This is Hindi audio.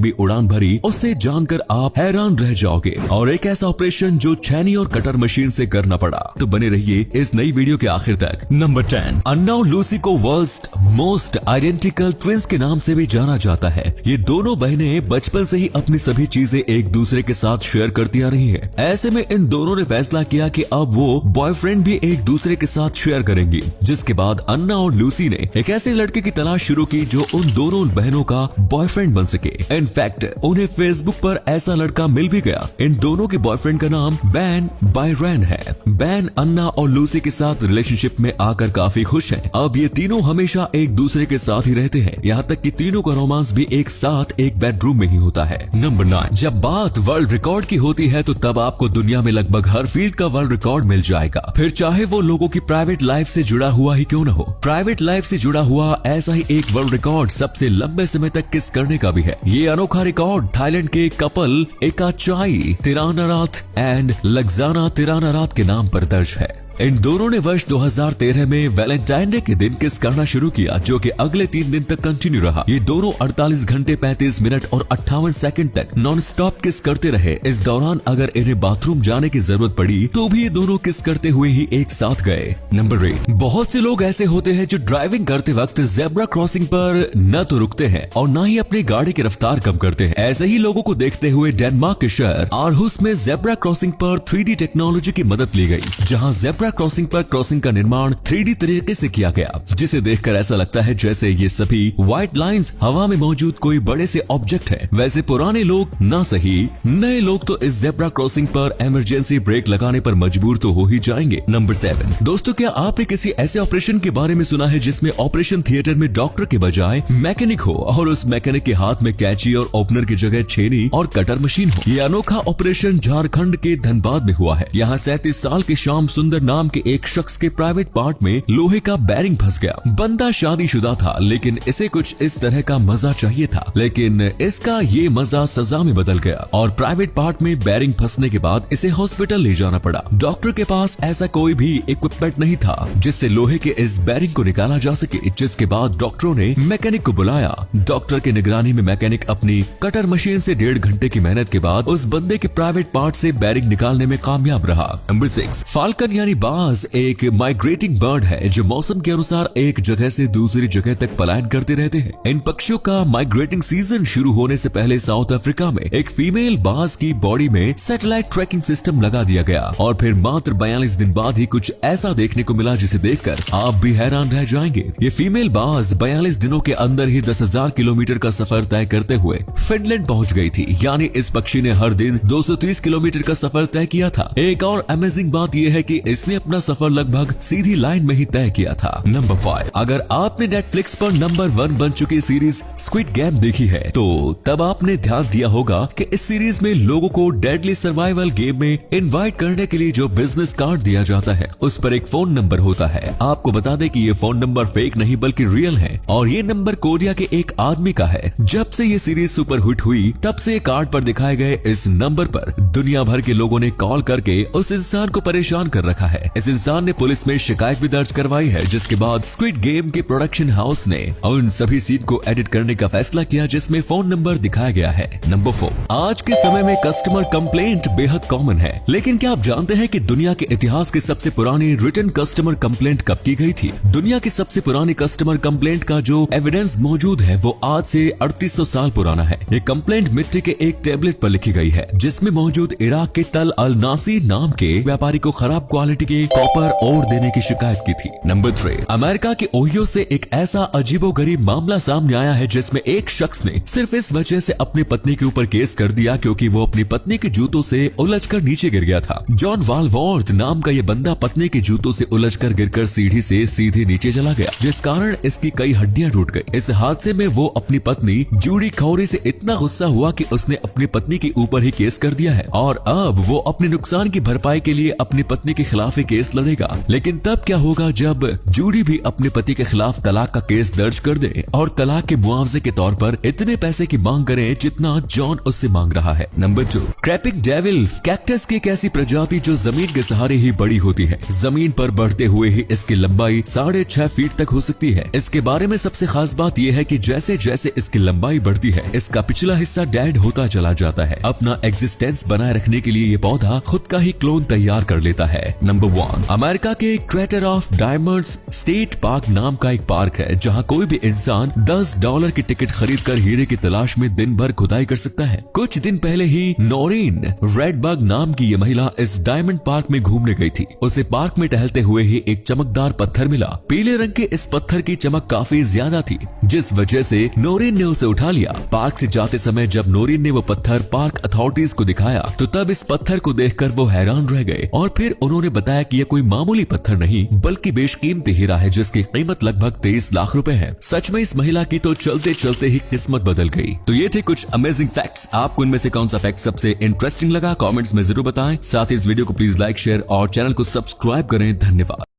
लंबी उड़ान भरी, उससे जानकर आप हैरान रह जाओगे। और एक ऐसा ऑपरेशन जो छेनी और कटर मशीन से करना पड़ा। तो बने रहिए इस नई वीडियो के आखिर तक। नंबर 10, अन्ना और लूसी को वर्ल्ड्स मोस्ट आइडेंटिकल ट्विंस के नाम से भी जाना जाता है। ये दोनों बहनें बचपन से ही अपनी सभी चीजें एक दूसरे के साथ शेयर करती आ रही है। ऐसे में इन दोनों ने फैसला किया कि अब वो बॉयफ्रेंड भी एक दूसरे के साथ शेयर करेंगी। जिसके बाद अन्ना और लूसी ने एक ऐसे लड़के की तलाश शुरू की जो उन दोनों बहनों का बॉयफ्रेंड बन सके। इनफैक्ट उन्हें फेसबुक पर ऐसा लड़का मिल भी गया। इन दोनों के बॉयफ्रेंड का नाम बैन बायरन है। बैन अन्ना और लूसी के साथ रिलेशनशिप में आकर काफी खुश हैं। अब ये तीनों हमेशा एक दूसरे के साथ ही रहते हैं। यहाँ तक कि तीनों का रोमांस भी एक साथ एक बेडरूम में ही होता है। नंबर 9, जब बात वर्ल्ड रिकॉर्ड की होती है तो तब आपको दुनिया में लगभग हर फील्ड का वर्ल्ड रिकॉर्ड मिल जाएगा, फिर चाहे वो लोगों की प्राइवेट लाइफ से जुड़ा हुआ ही क्यों न हो। प्राइवेट लाइफ से जुड़ा हुआ ऐसा ही एक वर्ल्ड रिकॉर्ड सबसे लंबे समय तक किस करने का भी है। ये अनोखा रिकॉर्ड थाईलैंड के कपल एकाचाई तिरानाराथ एंड लग्जाना तिरानाराथ के नाम पर दर्ज है। इन दोनों ने वर्ष 2013 में वैलेंटाइन डे के दिन किस करना शुरू किया, जो कि अगले 3 दिन तक कंटिन्यू रहा। ये दोनों 48 घंटे 35 मिनट और 58 सेकंड तक नॉन स्टॉप किस करते रहे। इस दौरान अगर इन्हें बाथरूम जाने की जरूरत पड़ी तो भी ये दोनों किस करते हुए ही एक साथ गए। नंबर 8, बहुत से लोग ऐसे होते हैं जो ड्राइविंग करते वक्त जेब्रा क्रॉसिंग पर न तो रुकते हैं और न ही अपनी गाड़ी की रफ्तार कम करते हैं। ऐसे ही लोगों को देखते हुए डेनमार्क के शहर आरहुस में जेब्रा क्रॉसिंग पर 3D टेक्नोलॉजी की मदद ली गई, जहाँ जेब्रा क्रॉसिंग पर क्रॉसिंग का निर्माण 3D तरीके से किया गया, जिसे देखकर ऐसा लगता है जैसे ये सभी व्हाइट लाइंस हवा में मौजूद कोई बड़े से ऑब्जेक्ट है। वैसे पुराने लोग ना सही, नए लोग तो इस जेब्रा क्रॉसिंग पर इमरजेंसी ब्रेक लगाने पर मजबूर तो हो ही जाएंगे। नंबर 7, दोस्तों क्या आपने किसी ऐसे ऑपरेशन के बारे में सुना है जिसमें ऑपरेशन थिएटर में डॉक्टर के बजाय मैकेनिक हो और उस मैकेनिक के हाथ में कैंची और ओपनर की जगह छेनी और कटर मशीन हो। ये अनोखा ऑपरेशन झारखंड के धनबाद में हुआ है। यहाँ 37 साल के श्याम सुंदर नाम के एक शख्स के प्राइवेट पार्ट में लोहे का बैरिंग फंस गया। बंदा शादीशुदा था लेकिन इसे कुछ इस तरह का मजा चाहिए था, लेकिन इसका ये मजा सजा में बदल गया और प्राइवेट पार्ट में बैरिंग फंसने के बाद इसे हॉस्पिटल ले जाना पड़ा। डॉक्टर के पास ऐसा कोई भी इक्विपमेंट नहीं था जिससे लोहे के इस बैरिंग को निकाला जा सके, जिसके बाद डॉक्टरों ने मैकेनिक को बुलाया। डॉक्टर की निगरानी में मैकेनिक अपनी कटर मशीन से 1.5 घंटे की मेहनत के बाद उस बंदे के प्राइवेट पार्ट से बैरिंग निकालने में कामयाब रहा। नंबर 6, फाल्कन यानी बाज एक माइग्रेटिंग बर्ड है जो मौसम के अनुसार एक जगह से दूसरी जगह तक पलायन करते रहते हैं। इन पक्षियों का माइग्रेटिंग सीजन शुरू होने से पहले साउथ अफ्रीका में एक फीमेल बाज की बॉडी में सैटेलाइट ट्रैकिंग सिस्टम लगा दिया गया और फिर मात्र 42 दिन बाद ही कुछ ऐसा देखने को मिला जिसे देखकर आप भी हैरान रह जाएंगे। ये फीमेल बाज 42 दिनों के अंदर ही 10,000 किलोमीटर का सफर तय करते हुए फिनलैंड पहुंच गई थी। यानी इस पक्षी ने हर दिन 230 किलोमीटर का सफर तय किया था। एक और अमेजिंग बात यह है कि इसने अपना सफर लगभग सीधी लाइन में ही तय किया था। नंबर 5, अगर आपने नेटफ्लिक्स पर नंबर 1 बन चुकी सीरीज स्क्विड गेम देखी है तो तब आपने ध्यान दिया होगा कि इस सीरीज में लोगों को डेडली सर्वाइवल गेम में इनवाइट करने के लिए जो बिजनेस कार्ड दिया जाता है उस पर एक फोन नंबर होता है। आपको बता दें कि ये फोन नंबर फेक नहीं बल्कि रियल है और ये नंबर कोरिया के एक आदमी का है। जब से ये सीरीज सुपर हिट हुई तब से कार्ड पर दिखाए गए इस नंबर पर दुनिया भर के लोगों ने कॉल करके उस इंसान को परेशान कर रखा है। इस इंसान ने पुलिस में शिकायत भी दर्ज करवाई है, जिसके बाद स्क्विड गेम के प्रोडक्शन हाउस ने उन सभी सीन को एडिट करने का फैसला किया जिसमें फोन नंबर दिखाया गया है। नंबर 4, आज के समय में कस्टमर कंप्लेंट बेहद कॉमन है, लेकिन क्या आप जानते हैं कि दुनिया के इतिहास की सबसे पुरानी रिटन कस्टमर कंप्लेंट कब की गई थी? दुनिया की सबसे पुरानी कस्टमर कंप्लेंट का जो एविडेंस मौजूद है वो आज से 3800 साल पुराना है। ये कंप्लेंट मिट्टी के एक टेबलेट पर लिखी गई है जिसमें मौजूद इराक के तल अल नासी नाम के व्यापारी को खराब क्वालिटी के कॉपर और देने की शिकायत की थी। नंबर 3, अमेरिका के ओहियो से एक ऐसा अजीबोगरीब मामला सामने आया है जिसमें एक शख्स ने सिर्फ इस वजह से अपनी पत्नी के ऊपर केस कर दिया क्योंकि वो अपनी पत्नी के जूतों से उलझकर नीचे गिर गया था। जॉन वालवॉर्थ नाम का ये बंदा पत्नी के जूतों से उलझकर गिरकर सीढ़ी से सीधे नीचे चला गया, जिस कारण इसकी कई हड्डियां टूट गई। इस हादसे में वो अपनी पत्नी जूडी खौरी से इतना गुस्सा हुआ कि उसने अपनी पत्नी के ऊपर ही केस कर दिया है और अब वो अपने नुकसान की भरपाई के लिए अपनी पत्नी के खिलाफ खिलाफ ही केस लड़ेगा। लेकिन तब क्या होगा जब जूडी भी अपने पति के खिलाफ तलाक का केस दर्ज कर दे और तलाक के मुआवजे के तौर पर इतने पैसे की मांग करे जितना जॉन उससे मांग रहा है। Number 2, क्रैपिक devil. कैक्टस की एक ऐसी प्रजाति जो जमीन के सहारे ही बड़ी होती है। जमीन पर बढ़ते हुए ही इसकी लंबाई 6.5 फीट तक हो सकती है। इसके बारे में सबसे खास बात यह है कि जैसे जैसे इसकी लंबाई बढ़ती है इसका पिछला हिस्सा डेड होता चला जाता है। अपना एग्जिस्टेंस बनाए रखने के लिए ये पौधा खुद का ही क्लोन तैयार कर लेता है। नंबर 1, अमेरिका के crater of diamonds state park नाम का एक पार्क है जहाँ कोई भी इंसान $10 की टिकट खरीद कर हीरे की तलाश में दिन भर खुदाई कर सकता है। कुछ दिन पहले ही नोरीन रेडबग नाम की ये महिला इस डायमंड पार्क में घूमने गई थी। उसे पार्क में टहलते हुए ही एक चमकदार पत्थर मिला। पीले रंग के इस पत्थर की चमक काफी ज्यादा थी जिस वजह से नोरीन ने उसे उठा लिया। पार्क से जाते समय जब नोरीन ने वो पत्थर पार्क अथॉरिटीज को दिखाया तो तब इस पत्थर को देखकर वो हैरान रह गए और फिर उन्होंने बताया कि यह कोई मामूली पत्थर नहीं बल्कि बेशकीमती हीरा है जिसकी कीमत लगभग 23 लाख रुपए है। सच में इस महिला की तो चलते चलते ही किस्मत बदल गई। तो ये थे कुछ अमेजिंग फैक्ट्स। आपको इनमें से कौन सा फैक्ट सबसे इंटरेस्टिंग लगा कमेंट्स में जरूर बताएं। साथ ही इस वीडियो को प्लीज लाइक शेयर और चैनल को सब्सक्राइब करें। धन्यवाद।